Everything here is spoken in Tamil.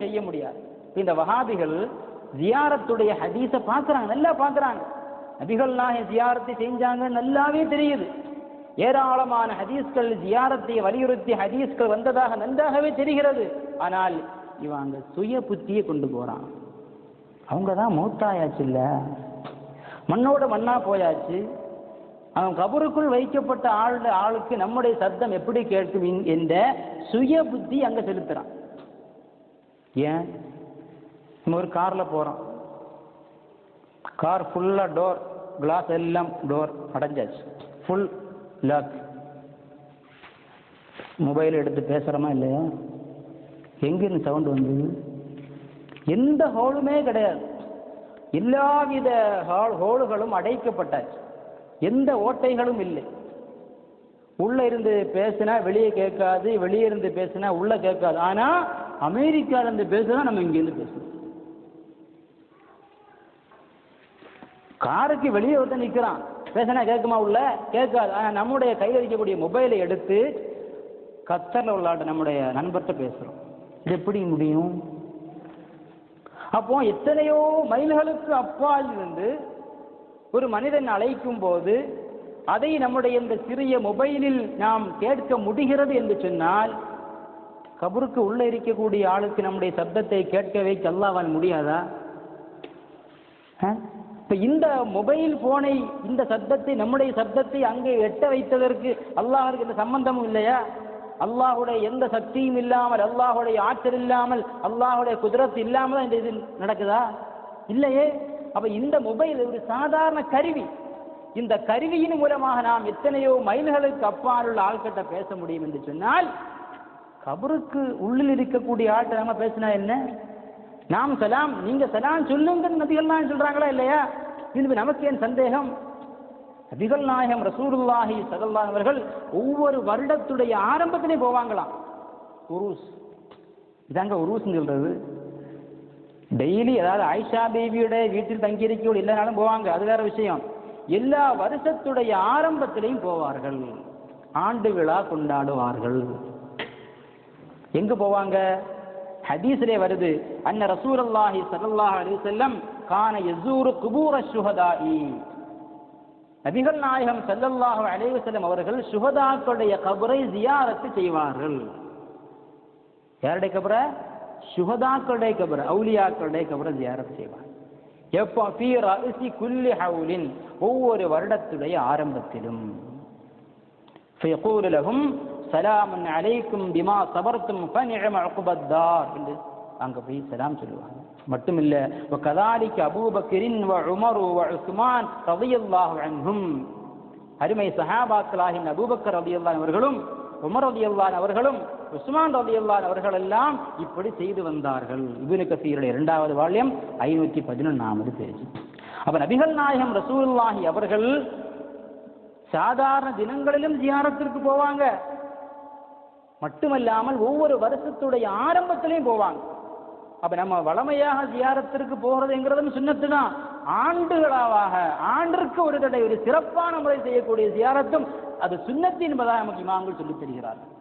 செய்ய முடியாது. இந்த வஹாபிகள் ஜியாரத்துடைய ஹதீஸை பார்க்குறாங்க, நல்லா பார்க்குறாங்க. நபிகள் நாயகம் ஜியாரத்தை செஞ்சாங்க, நல்லாவே தெரியுது. ஏராளமான ஹதீஸ்கள் ஜியாரத்தை வலியுறுத்தி ஹதீஸ்கள் வந்ததாக நன்றாகவே தெரிகிறது. ஆனால் இவன் அங்கே சுய புத்தியை கொண்டு போகிறான். அவங்க தான் மௌத்தாயாச்சு, இல்லை மண்ணோட மண்ணா போயாச்சு. அவன் கபருக்குள் வைக்கப்பட்ட ஆளுக்கு நம்முடைய சத்தம் எப்படி கேட்கும் என்ற சுய புத்தி அங்கே செலுத்துறான். ஏன் நம்ம ஒரு காரில் போகிறோம், கார் ஃபுல்லாக டோர் கிளாஸ் எல்லாம் டோர் அடைஞ்சாச்சு, ஃபுல் லாக். மொபைல் எடுத்து பேசுகிறோமா இல்லையா? எங்கிருந்து சவுண்டு வந்தது? எந்த ஹோலுமே கிடையாது, எல்லாவித ஹோலுகளும் அடைக்கப்பட்டாச்சு, எந்த ஓட்டைகளும் இல்லை. உள்ள இருந்து பேசினா வெளியே கேட்காது, வெளியே இருந்து பேசினா உள்ள கேட்காது. ஆனா அமெரிக்கால இருந்து பேசுனா நம்ம இங்கிருந்து பேசணும். காருக்கு வெளியே ஒருத்தர் நிற்கிறான், பேசினா கேட்குமா? உள்ள கேட்காது. ஆனா நம்முடைய கையில் இருக்கக்கூடிய மொபைலை எடுத்து கத்தர்ல உள்ளாட்ட நம்முடைய நண்பர்கிட்ட பேசுறோம். இது எப்படி முடியும்? அப்போ எத்தனையோ மைல்களுக்கு அப்பால் இருந்து ஒரு மனிதன் அழைக்கும் போது அதை நம்முடைய இந்த சிறிய மொபைலில் நாம் கேட்க முடிகிறது என்று சொன்னால், கபருக்கு உள்ள இருக்கக்கூடிய ஆளுக்கு நம்முடைய சப்தத்தை கேட்க வைக்க அல்லாஹ்வால் முடியாதா? இப்ப இந்த மொபைல் போனை, இந்த சப்தத்தை, நம்முடைய சப்தத்தை அங்கே எட்ட வைத்ததற்கு அல்லாஹ்வுக்கு எந்த சம்பந்தமும் இல்லையா? அல்லாஹுடைய எந்த சக்தியும் இல்லாமல், அல்லாஹுடைய ஆற்றல் இல்லாமல், அல்லாஹுடைய குதிரத்து இல்லாமல் இந்த இது நடக்குதா? இல்லையே. அப்ப இந்த மொபைல் ஒரு சாதாரண கருவி. இந்த கருவியின் மூலமாக நாம் எத்தனையோ மைல்களுக்கு அப்பால் உள்ள ஆள்கிட்ட பேச முடியும் என்று சொன்னால், கபருக்கு உள்ளில் இருக்கக்கூடிய ஆள்கிட்ட நம்ம பேசினா என்ன? நாம் சலாம், நீங்க சலாம் சொல்லுங்க நபிகள்லாம் சொல்றாங்களா இல்லையா? இது நமக்கு ஏன் சந்தேகம்? நபிகள் நாயகம் ரசூலுல்லாஹி ஸல்லல்லாஹு அவர்கள் ஒவ்வொரு வருடத்துடைய ஆரம்பத்திலே போவாங்களாம் உருஸ். இதாங்க உருஸ் சொல்றது. டெய்லி, அதாவது ஆயிஷா தேவியுடைய வீட்டில் தங்கியிருக்கோடு இல்லைனாலும் போவாங்க, அது வேற விஷயம். எல்லா வருஷத்துடைய ஆரம்பத்திலையும் போவார்கள், ஆண்டு விழா கொண்டாடுவார்கள். எங்க போவாங்க? ஹதீஸிலே வருது, அன்ன ரசூலுல்லாஹி ஸல்லல்லாஹு அலைஹி வஸல்லம் கான யஸூரு குபூர ஷுஹதாஇ. நபிகள் நாயகம் ஸல்லல்லாஹு அலைஹி வஸல்லம் அவர்கள் ஷுஹதாக்களுடைய கபரை ஜியாரத்து செய்வார்கள். யாருடைய கபர? ஷுஹதாக்களுடைய கபர, அவுலியாக்களுடைய கபரை ஜியாரத்து செய்வார். எப்போ? ஃபீ ரஅஸி குல்லி ஹவுலின், ஒவ்வொரு வருடத்துடைய ஆரம்பத்திலும். ஃபயகூலு லஹும் சலாமுன் அலைக்கும் பிமா சபர்தும் ஃபநிஅம உக்பத்தார் என்று அங்க போய் சலாம் சொல்லுவாங்க. மட்டுமில்ல, வகதாலிக அபூபக்கரின் வ உமர் வ உஸ்மான் ரலியல்லாஹு அன்ஹும், அருமை சஹாபாக்களாகிய அபூபக்கர் ரலியல்லாஹு அவர்களும், உமர் ரலியல்லாஹு அவர்களும், உஸ்மான் ரலியல்லாஹு அவர்கள் எல்லாம் இப்படி செய்து வந்தார்கள். இப்னு கஸீருடைய 2வது வால்யம் 511வது பேஜ். அப்ப நபிகள் நாயகம் ரசூலுல்லாஹி அவர்கள் சாதாரண தினங்களிலும் ஜியாரத்திற்கு போவாங்க. மட்டுமல்லாமல் ஒவ்வொரு வருஷத்துடைய ஆரம்பத்திலையும் போவாங்க. அப்ப நம்ம வளமையாக ஜியாரத்திற்கு போகிறதுங்கிறதும் சுன்னத்து தான். ஆண்டுகளாக, ஆண்டிற்கு ஒரு தடவை ஒரு சிறப்பான முறை செய்யக்கூடிய ஜியாரத்தும் அது சுன்னத்து என்பதாக நமக்கு இமாம்கள் சொல்லித் தருகிறார்கள்.